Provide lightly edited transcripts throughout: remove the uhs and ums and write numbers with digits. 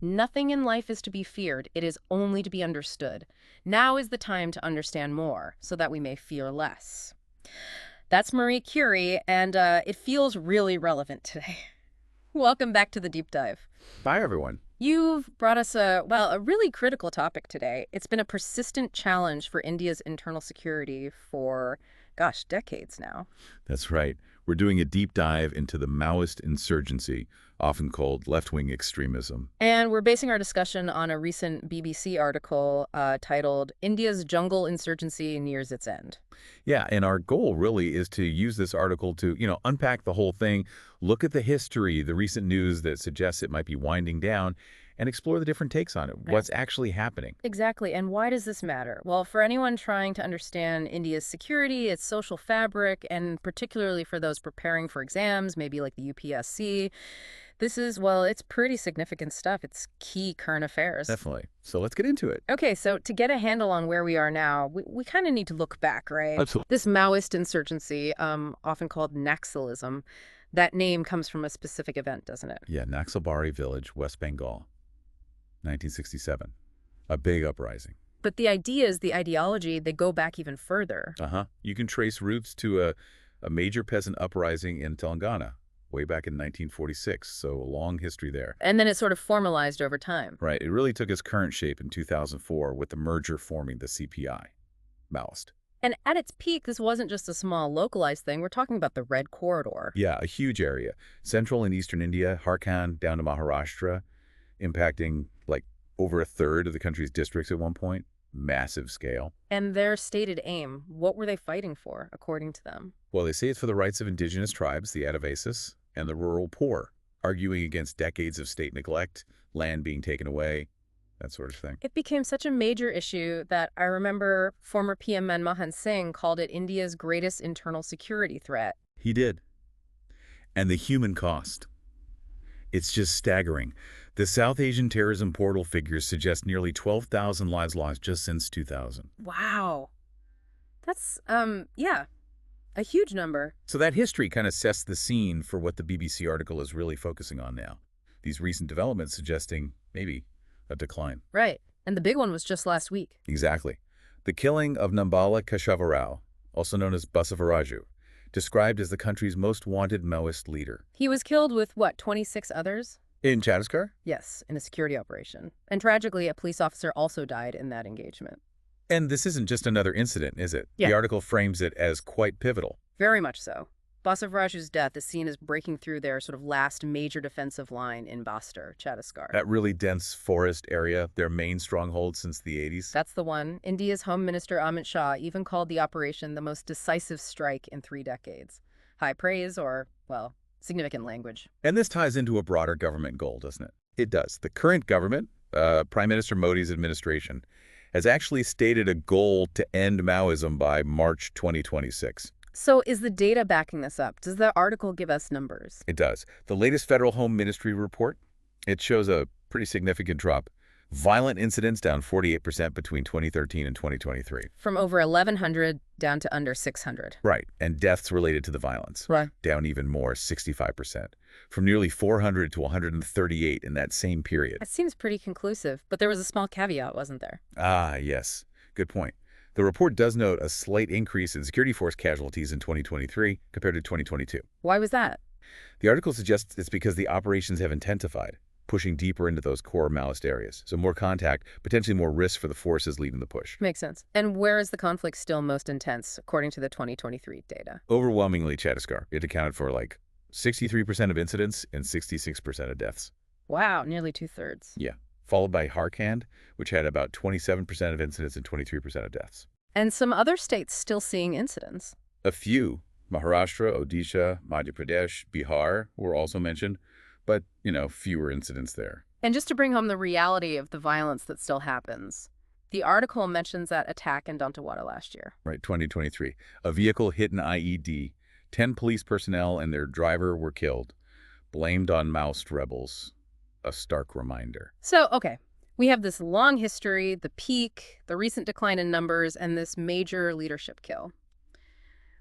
Nothing in life is to be feared. It is only to be understood. Now is the time to understand more, so that we may fear less. That's Marie Curie, and it feels really relevant today. Welcome back to the Deep Dive. Bye, everyone. You've brought us a really critical topic today. It's been a persistent challenge for India's internal security for, gosh, decades now. That's right. We're doing a deep dive into the Maoist insurgency, often called left-wing extremism. And we're basing our discussion on a recent BBC article titled, India's Jungle Insurgency Nears Its End. Yeah, and our goal really is to use this article to, unpack the whole thing, look at the history, the recent news that suggests it might be winding down, and explore the different takes on it, what's actually happening. Exactly. And why does this matter? Well, for anyone trying to understand India's security, its social fabric, and particularly for those preparing for exams, maybe like the UPSC, this is, well, it's pretty significant stuff. It's key current affairs. Definitely. So let's get into it. Okay, so to get a handle on where we are now, we kind of need to look back, right? Absolutely. This Maoist insurgency, often called Naxalism, that name comes from a specific event, doesn't it? Yeah, Naxalbari village, West Bengal, 1967. A big uprising. But the ideas, the ideology, they go back even further. You can trace roots to a major peasant uprising in Telangana way back in 1946, so a long history there. And then it sort of formalized over time. Right. It really took its current shape in 2004 with the merger forming the CPI, Maoist. And at its peak, this wasn't just a small localized thing. We're talking about the Red Corridor. Yeah, a huge area. Central and eastern India, Jharkhand down to Maharashtra, impacting like over a third of the country's districts at one point. Massive scale. And their stated aim, what were they fighting for, according to them? Well, they say it's for the rights of indigenous tribes, the Adivasis, and the rural poor, arguing against decades of state neglect, land being taken away, that sort of thing. It became such a major issue that I remember former PM Manmohan Singh called it India's greatest internal security threat. He did. And the human cost. It's just staggering. The South Asian terrorism portal figures suggest nearly 12,000 lives lost just since 2000. Wow. That's, yeah, a huge number. So that history kind of sets the scene for what the BBC article is really focusing on now. These recent developments suggesting maybe a decline. Right. And the big one was just last week. Exactly. The killing of Nambala Kashavarao, also known as Basavaraju, described as the country's most wanted Maoist leader. He was killed with, what, 26 others? In Chhattisgarh? Yes, in a security operation. And tragically, a police officer also died in that engagement. And this isn't just another incident, is it? Yeah. The article frames it as quite pivotal. Very much so. Basavaraju's death is seen as breaking through their sort of last major defensive line in Bastar, Chhattisgarh. That really dense forest area, their main stronghold since the 80s. That's the one. India's Home Minister Amit Shah even called the operation the most decisive strike in 3 decades. High praise or, well, significant language. And this ties into a broader government goal, doesn't it? It does. The current government, Prime Minister Modi's administration, has actually stated a goal to end Maoism by March 2026. So is the data backing this up? Does the article give us numbers? It does. The latest Federal Home Ministry report, it shows a pretty significant drop. Violent incidents down 48% between 2013 and 2023. From over 1,100 down to under 600. Right. And deaths related to the violence. Right. Down even more, 65%. From nearly 400 to 138 in that same period. That seems pretty conclusive, but there was a small caveat, wasn't there? Ah, yes. Good point. The report does note a slight increase in security force casualties in 2023 compared to 2022. Why was that? The article suggests it's because the operations have intensified, pushing deeper into those core Maoist areas. So more contact, potentially more risk for the forces leading the push. Makes sense. And where is the conflict still most intense, according to the 2023 data? Overwhelmingly Chhattisgarh. It accounted for like 63% of incidents and 66% of deaths. Wow, nearly 2/3. Yeah. Followed by Jharkhand, which had about 27% of incidents and 23% of deaths. And some other states still seeing incidents. A few, Maharashtra, Odisha, Madhya Pradesh, Bihar were also mentioned, but, fewer incidents there. And just to bring home the reality of the violence that still happens, the article mentions that attack in Dantewada last year. Right, 2023. A vehicle hit an IED. 10 police personnel and their driver were killed, blamed on Maoist rebels. A stark reminder. So, okay, we have this long history, the peak, the recent decline in numbers, and this major leadership kill.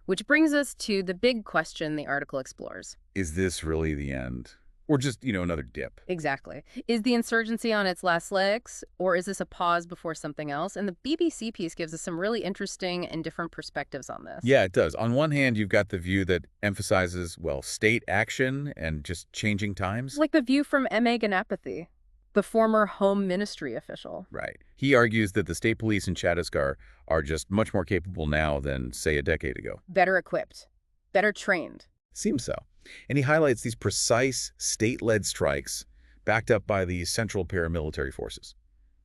Which brings us to the big question the article explores. Is this really the end? Or just, another dip. Exactly. Is the insurgency on its last legs, or is this a pause before something else? And the BBC piece gives us some really interesting and different perspectives on this. Yeah, it does. On one hand, you've got the view that emphasizes, well, state action and just changing times. Like the view from M.A. Ganapathy, the former Home Ministry official. Right. He argues that the state police in Chhattisgarh are just much more capable now than, say, a decade ago. Better equipped, better trained. Seems so. And he highlights these precise state-led strikes backed up by the central paramilitary forces.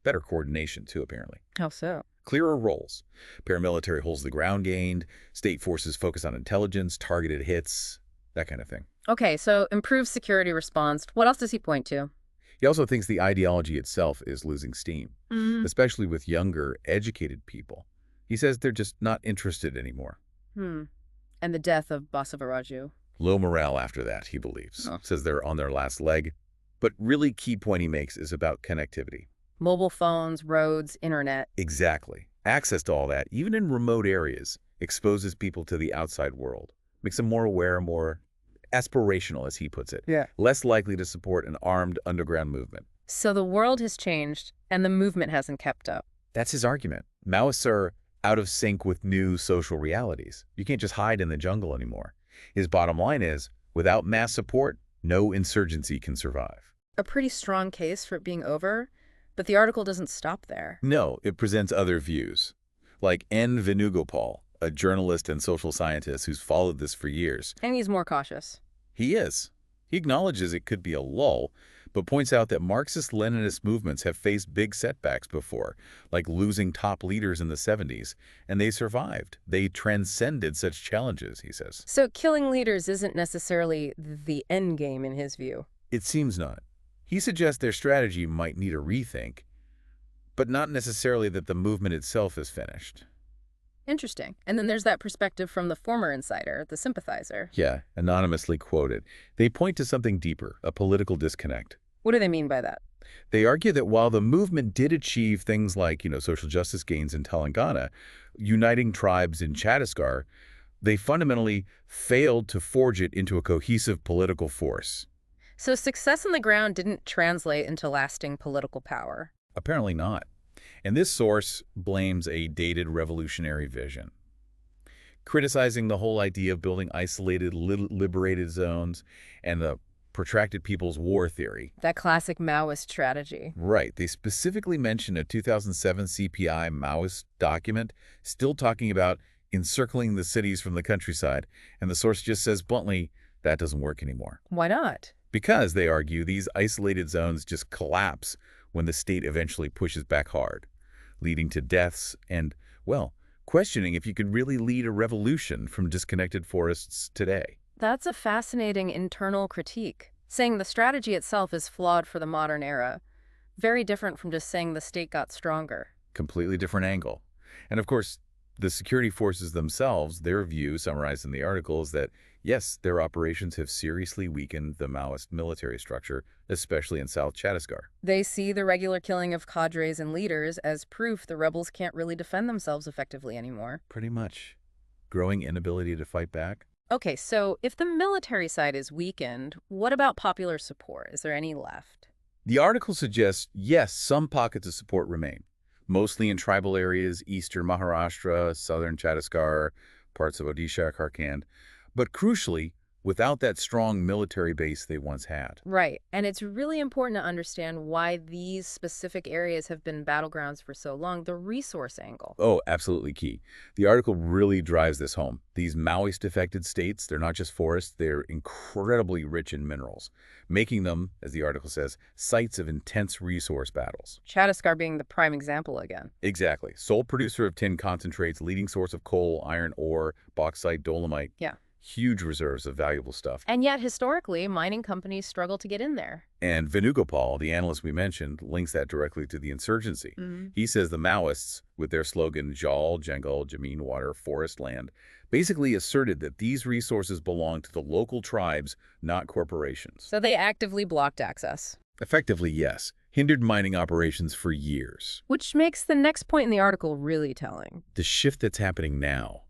Better coordination, too, apparently. How so? Clearer roles. Paramilitary holds the ground gained, state forces focus on intelligence, targeted hits, that kind of thing. Okay, so improved security response. What else does he point to? He also thinks the ideology itself is losing steam, especially with younger, educated people. He says they're just not interested anymore. And the death of Basavaraju. Low morale after that, he believes. Says they're on their last leg. But really key point he makes is about connectivity. Mobile phones, roads, internet. Exactly. Access to all that, even in remote areas, exposes people to the outside world. Makes them more aware, more aspirational, as he puts it. Yeah. Less likely to support an armed underground movement. So the world has changed, and the movement hasn't kept up. That's his argument. Maoists are out of sync with new social realities. You can't just hide in the jungle anymore. His bottom line is, without mass support, no insurgency can survive. A pretty strong case for it being over, but the article doesn't stop there. No, it presents other views. Like N. Venugopal, a journalist and social scientist who's followed this for years. And he's more cautious. He is. He acknowledges it could be a lull, but points out that Marxist-Leninist movements have faced big setbacks before, like losing top leaders in the 70s, and they survived. They transcended such challenges, he says. So killing leaders isn't necessarily the end game in his view. It seems not. He suggests their strategy might need a rethink, but not necessarily that the movement itself is finished. Interesting. And then there's that perspective from the former insider, the sympathizer. Yeah, anonymously quoted. They point to something deeper, a political disconnect. What do they mean by that? They argue that while the movement did achieve things like, social justice gains in Telangana, uniting tribes in Chhattisgarh, they fundamentally failed to forge it into a cohesive political force. So success on the ground didn't translate into lasting political power. Apparently not. And this source blames a dated revolutionary vision, criticizing the whole idea of building isolated, liberated zones and the protracted people's war theory. That classic Maoist strategy. Right. They specifically mention a 2007 CPI Maoist document still talking about encircling the cities from the countryside, and the source just says bluntly, that doesn't work anymore. Why not? Because, they argue, these isolated zones just collapse when the state eventually pushes back hard, leading to deaths and, well, questioning if you could really lead a revolution from disconnected forests today. That's a fascinating internal critique, saying the strategy itself is flawed for the modern era. Very different from just saying the state got stronger. Completely different angle. And of course, the security forces themselves, their view, summarized in the article, is that, yes, their operations have seriously weakened the Maoist military structure, especially in South Chhattisgarh. They see the regular killing of cadres and leaders as proof the rebels can't really defend themselves effectively anymore. Pretty much. Growing inability to fight back. Okay, so if the military side is weakened, what about popular support? Is there any left? The article suggests, yes, some pockets of support remain, mostly in tribal areas, eastern Maharashtra, southern Chhattisgarh, parts of Odisha, Jharkhand. But crucially, without that strong military base they once had. Right. And it's really important to understand why these specific areas have been battlegrounds for so long, the resource angle. Oh, absolutely key. The article really drives this home. These Maoist-affected states, they're not just forests, they're incredibly rich in minerals, making them, as the article says, sites of intense resource battles. Chhattisgarh being the prime example again. Exactly. Sole producer of tin concentrates, leading source of coal, iron ore, bauxite, dolomite. Yeah. Huge reserves of valuable stuff. And yet, historically, mining companies struggle to get in there. And Venugopal, the analyst we mentioned, links that directly to the insurgency. He says the Maoists, with their slogan, Jal, Jangal, Jameen, Water, Forest, Land, basically asserted that these resources belong to the local tribes, not corporations. So they actively blocked access. Effectively, yes. Hindered mining operations for years. Which makes the next point in the article really telling. The shift that's happening now.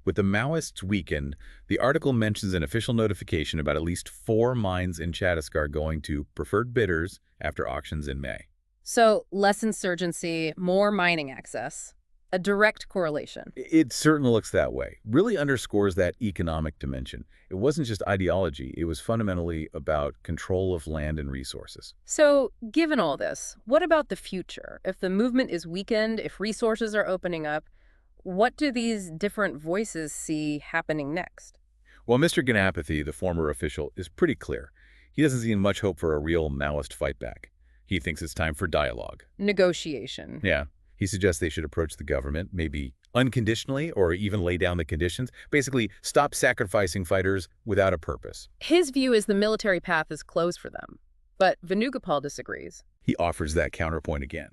With the Maoists weakened, the article mentions an official notification about at least 4 mines in Chhattisgarh going to preferred bidders after auctions in May. So less insurgency, more mining access. A direct correlation. It certainly looks that way. Really underscores that economic dimension. It wasn't just ideology. It was fundamentally about control of land and resources. So, given all this, what about the future? If the movement is weakened, if resources are opening up, what do these different voices see happening next? Well, Mr. Ganapathy, the former official, is pretty clear. He doesn't see much hope for a real Maoist fight back. He thinks it's time for dialogue. Negotiation. Yeah. He suggests they should approach the government, maybe unconditionally or even lay down the conditions. Basically, stop sacrificing fighters without a purpose. His view is the military path is closed for them. But Venugopal disagrees. He offers that counterpoint again.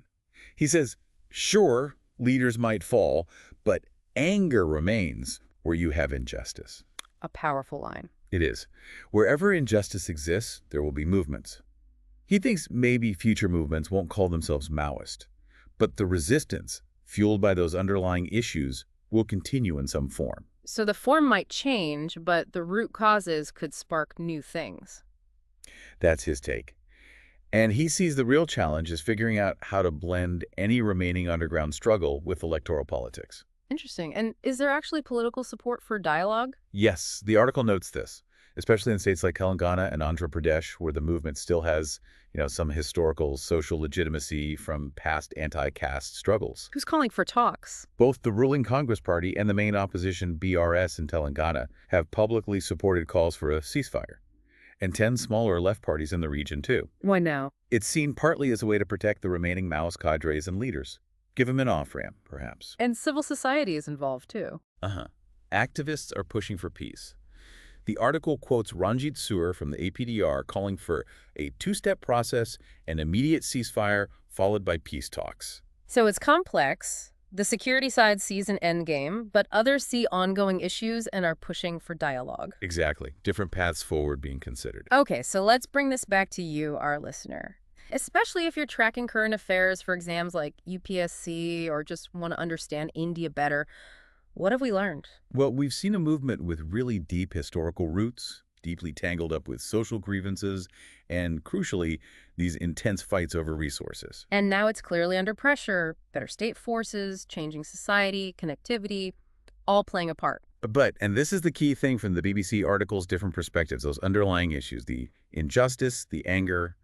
He says, sure, leaders might fall, but anger remains where you have injustice. A powerful line. It is. Wherever injustice exists, there will be movements. He thinks maybe future movements won't call themselves Maoist, but the resistance, fueled by those underlying issues, will continue in some form. So the form might change, but the root causes could spark new things. That's his take. And he sees the real challenge as figuring out how to blend any remaining underground struggle with electoral politics. Interesting. And is there actually political support for dialogue? Yes, the article notes this, especially in states like Telangana and Andhra Pradesh, where the movement still has, some historical social legitimacy from past anti-caste struggles. Who's calling for talks? Both the ruling Congress Party and the main opposition BRS in Telangana have publicly supported calls for a ceasefire. And 10 smaller left parties in the region, too. Why now? It's seen partly as a way to protect the remaining Maoist cadres and leaders. Give them an off-ramp, perhaps. And civil society is involved, too. Activists are pushing for peace. The article quotes Ranjit Soor from the APDR calling for a 2-step process, an immediate ceasefire, followed by peace talks. So it's complex. The security side sees an endgame, but others see ongoing issues and are pushing for dialogue. Exactly. Different paths forward being considered. Okay, so let's bring this back to you, our listener. Especially if you're tracking current affairs for exams like UPSC or just want to understand India better. What have we learned? Well, we've seen a movement with really deep historical roots, deeply tangled up with social grievances, and crucially, these intense fights over resources. And now it's clearly under pressure. Better state forces, changing society, connectivity, all playing a part. But, and this is the key thing from the BBC article's different perspectives, those underlying issues, the injustice, the anger,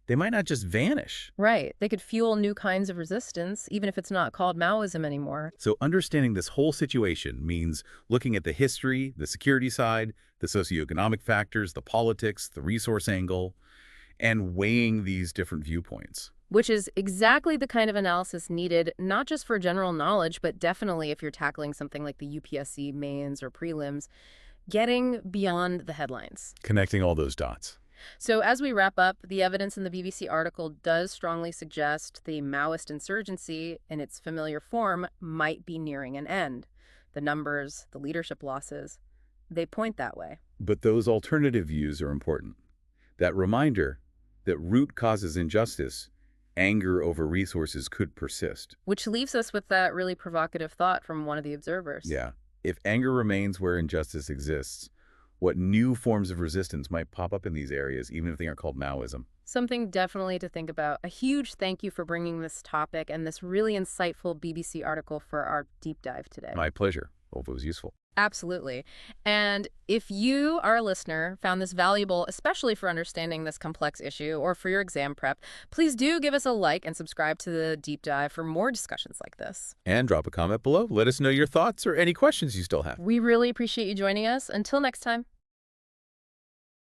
they might not just vanish. Right. They could fuel new kinds of resistance, even if it's not called Maoism anymore. So understanding this whole situation means looking at the history, the security side, the socioeconomic factors, the politics, the resource angle, and weighing these different viewpoints. Which is exactly the kind of analysis needed, not just for general knowledge, but definitely if you're tackling something like the UPSC mains or prelims, getting beyond the headlines. Connecting all those dots. So as we wrap up, the evidence in the BBC article does strongly suggest the Maoist insurgency in its familiar form might be nearing an end. The numbers, the leadership losses, they point that way. But those alternative views are important. That reminder that root causes injustice, anger over resources could persist. Which leaves us with that really provocative thought from one of the observers. Yeah. If anger remains where injustice exists, what new forms of resistance might pop up in these areas, even if they aren't called Maoism? Something definitely to think about. A huge thank you for bringing this topic and this really insightful BBC article for our deep dive today. My pleasure. Hope it was useful. Absolutely. And if you, our listener, found this valuable, especially for understanding this complex issue or for your exam prep, please do give us a like and subscribe to the deep dive for more discussions like this. And drop a comment below. Let us know your thoughts or any questions you still have. We really appreciate you joining us. Until next time.